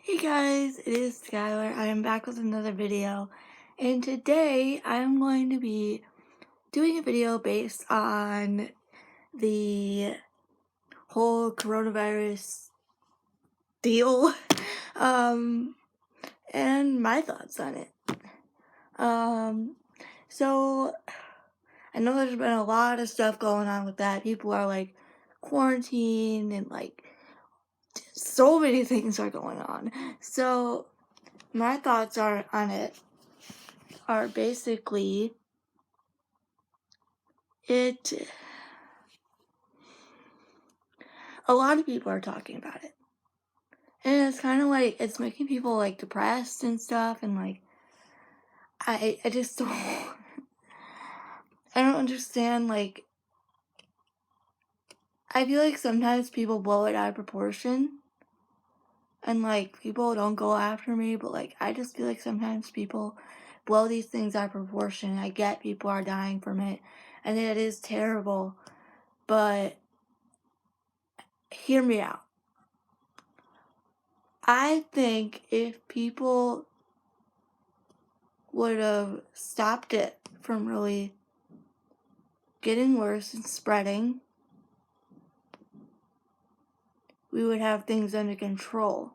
Hey guys, it is Skylar. I am back with another video, and today I'm going to be doing a video based on the whole coronavirus deal, um, and my thoughts on it. Um, so I know there's been a lot of stuff going on with that. People are like quarantined and like so many things are going on. So my thoughts on it are basically it a lot of people are talking about it, and it's kind of like it's making people like depressed and stuff, and like I just don't I don't understand. Like, I feel like sometimes people blow it out of proportion, and like people don't go after me, but like I just feel like sometimes people blow these things out of proportion. I get people are dying from it, and it is terrible, but hear me out. I think if people would have stopped it from really getting worse and spreading, we would have things under control.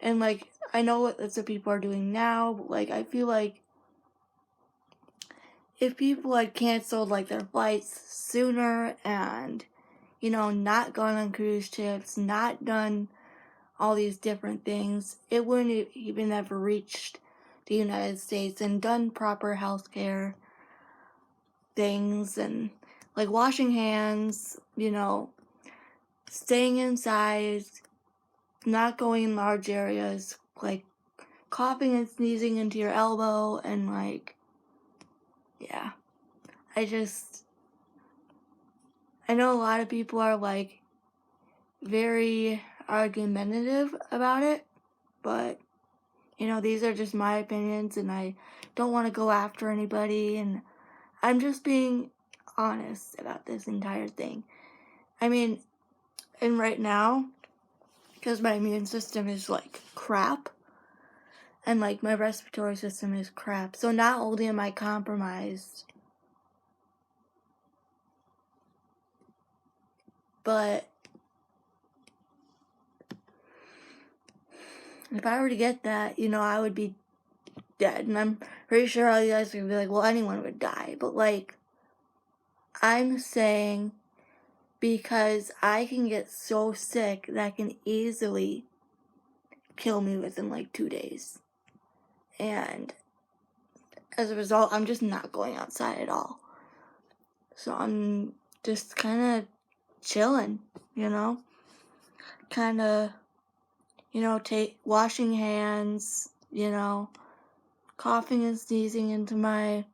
And like, I know that's what people are doing now, but like, I feel like if people had canceled like their flights sooner and, not gone on cruise ships, not done all these different things, it wouldn't even have reached the United States, and done proper healthcare things and like washing hands, staying inside, not going in large areas, like coughing and sneezing into your elbow, and like, yeah. I know a lot of people are like very argumentative about it, but these are just my opinions, and I don't want to go after anybody, and I'm just being honest about this entire thing. I mean, and right now, because my immune system is like crap, and like my respiratory system is crap, so not only am I compromised, but if I were to get that, I would be dead. And I'm pretty sure all you guys are gonna be like, well, anyone would die. But like, I'm saying because I can get so sick that can easily kill me within like 2 days. And as a result, I'm just not going outside at all. So I'm just kind of chilling, kind of, washing hands, coughing and sneezing into my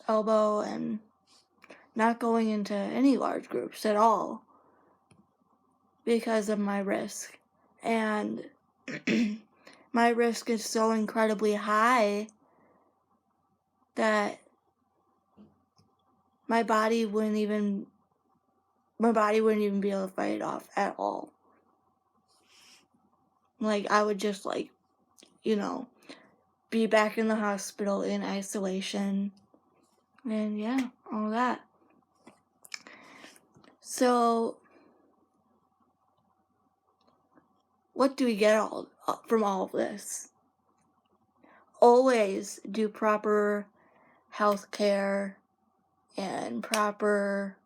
elbow, and not going into any large groups at all because of my risk. And my risk is so incredibly high that my body wouldn't even be able to fight it off at all. Like, I would just like, be back in the hospital in isolation, and yeah, all that. So what do we get from all of this? Always do proper health care and proper,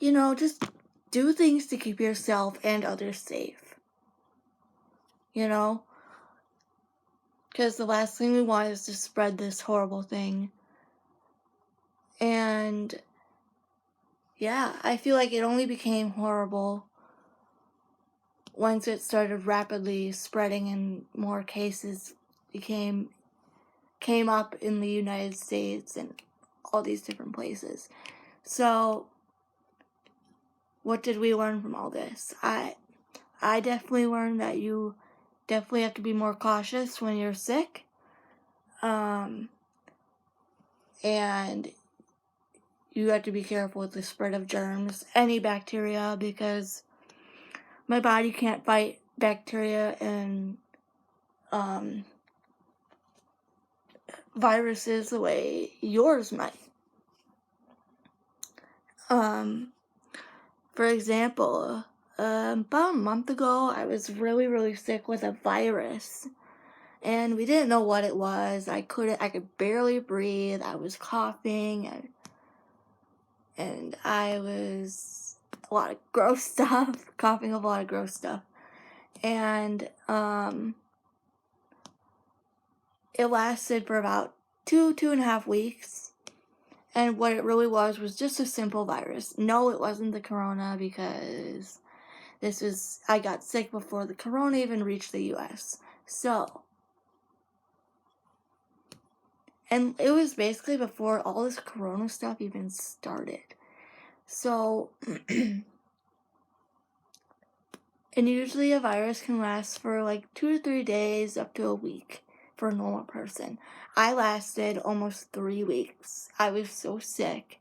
just do things to keep yourself and others safe, because the last thing we want is to spread this horrible thing. And yeah, I feel like it only became horrible once it started rapidly spreading and more cases came up in the United States and all these different places. So what did we learn from all this? I definitely learned that you definitely have to be more cautious when you're sick. And you have to be careful with the spread of germs, any bacteria, because my body can't fight bacteria and viruses the way yours might. For example, about a month ago, I was really sick with a virus, and we didn't know what it was. I could barely breathe. I was coughing, and I was a lot of gross stuff, coughing up a lot of gross stuff, and it lasted for about two and a half weeks. And what it really was just a simple virus. No, it wasn't the corona, because I got sick before the corona even reached the US. So, and it was basically before all this corona stuff even started. So, and usually a virus can last for like 2 to 3 days up to a week for a normal person. I lasted almost 3 weeks. I was so sick.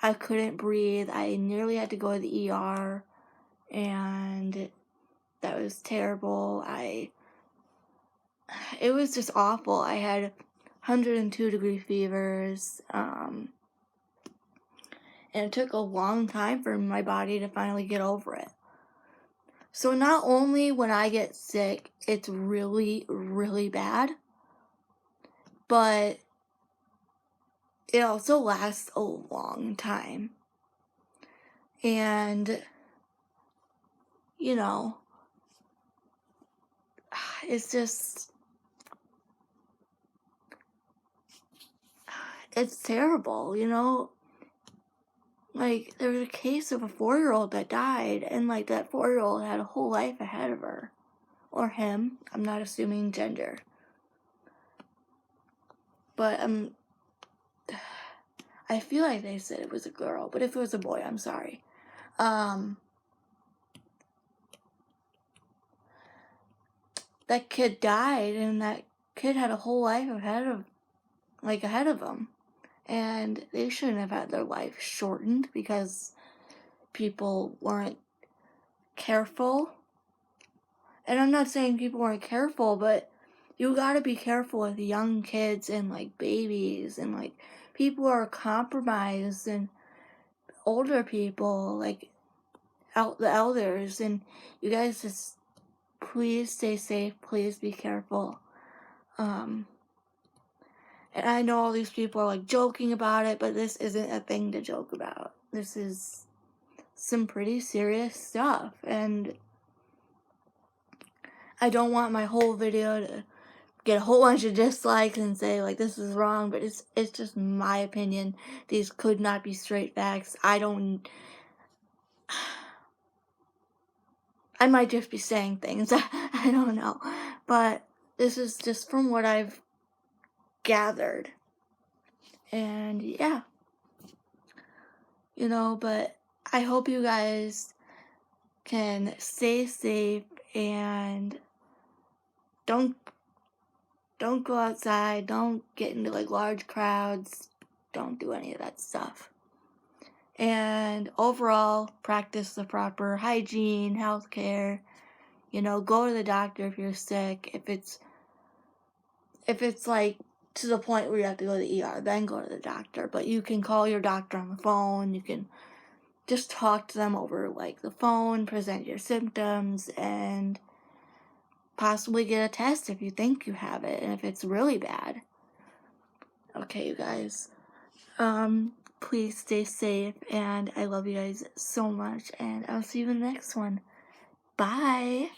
I couldn't breathe. I nearly had to go to the ER, and that was terrible. It was just awful. I had 102-degree fevers, and it took a long time for my body to finally get over it. So not only when I get sick, it's really bad, but it also lasts a long time. And, you know, it's just, it's terrible, you know? Like, there was a case of a 4-year-old that died, and like that 4-year-old had a whole life ahead of her. Or him. I'm not assuming gender. But I feel like they said it was a girl, but if it was a boy, I'm sorry. That kid died, and that kid had a whole life ahead of them. And they shouldn't have had their life shortened because people weren't careful. And I'm not saying people weren't careful, but you gotta be careful with young kids and like babies and like people who are compromised and older people, like the elders. And you guys just please stay safe, please be careful. And I know all these people are like joking about it, but this isn't a thing to joke about. This is some pretty serious stuff, and I don't want my whole video to get a whole bunch of dislikes and say like this is wrong, but it's just my opinion. These could not be straight facts. I might just be saying things. I don't know, but this is just from what I've gathered. And yeah, you know, but I hope you guys can stay safe and don't go outside, don't get into like large crowds, don't do any of that stuff. And overall, practice the proper hygiene, healthcare. You know, go to the doctor if you're sick. If it's like to the point where you have to go to the ER, then go to the doctor. But you can call your doctor on the phone. You can just talk to them over like the phone, present your symptoms, and possibly get a test if you think you have it and if it's really bad. Okay, you guys. Please stay safe, and I love you guys so much, and I'll see you in the next one. Bye!